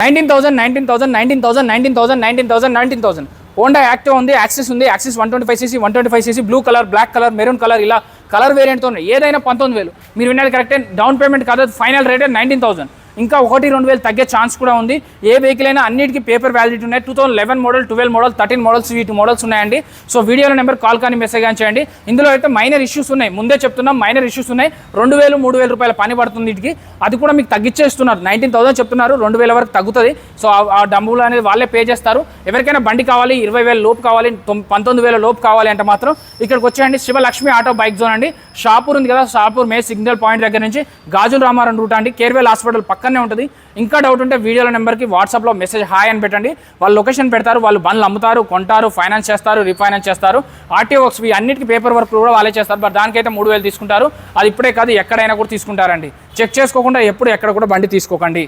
19,000 Honda Activa ఉంది, Access ఉంది, Access 125cc 125cc blue colour, black colour, maroon colour, ఇలా colour వేరియంట్తో ఉన్నాయి. ఏదైనా 19,000. మీరు విన్నది కరెక్టే. డౌన్ పేమెంట్ కాదు, ఫైనల్ రేటే 19,000. ఇంకా 1-2 తగ్గే ఛాన్స్ కూడా ఉంది. ఏ వెహికల్ అయినా అన్నిటికీ పేపర్ వ్యాలిడిటీ ఉన్నాయి. 2011 మోడల్, 12 మోడల్, 13 మోడల్స్, వీటి మోడల్స్ ఉన్నాయండి. సో వీడియోలో నెంబర్ కాల్ కానీ మెసేజ్ కానీ చేయండి. ఇందులో అయితే మైనర్ ఇష్యూస్ ఉన్నాయి, ముందే చెప్తున్నాం, మైనర్ ఇష్యూస్ ఉన్నాయి. 2,000-3,000 రూపాయల పని పడుతుంది వీటికి. అది కూడా మీకు తగ్గించేస్తున్నారు. 19,000 చెప్తున్నారు, 2,000 వరకు తగ్గుతుంది. సో ఆ డబ్బులు అనేది వాళ్ళే పే చేస్తారు. ఎవరికైనా బండి కావాలి, 20,000 లోపు కావాలి, 19,000 లోపు కావాలి అంటే మాత్రం ఇక్కడికి వచ్చేయండి. శివలక్ష్మి ఆటో బైక్ జోన్ అండి. షాపూర్ ఉంది కదా, షాపూర్ మే సిగ్నల్ పాయింట్ దగ్గర నుంచి గాజుల రామారం రూట్ అండి. కేర్వేల్ హాస్పిటల్ పక్కనే ఉంటుంది. ఇంకా డౌట్ ఉంటే వీడియోల నెంబర్కి వాట్సాప్లో మెసేజ్ హాయ్ అని పెట్టండి. వాళ్ళు లొకేషన్ పెడతారు, వాళ్ళు బండ్లు అమ్ముతారు, కొంటారు, ఫైనాన్స్ చేస్తారు, రీఫైనాన్స్ చేస్తారు. ఆర్టీఓ వర్క్స్ అన్నిటికీ పేపర్ వర్క్ కూడా వాళ్ళే చేస్తారు. బట్ దానికైతే 3,000 తీసుకుంటారు. అది ఇప్పుడే కాదు, ఎక్కడైనా కూడా తీసుకుంటారండి. చెక్ చేసుకోకుండా ఎప్పుడు ఎక్కడ కూడా బండి తీసుకోకండి.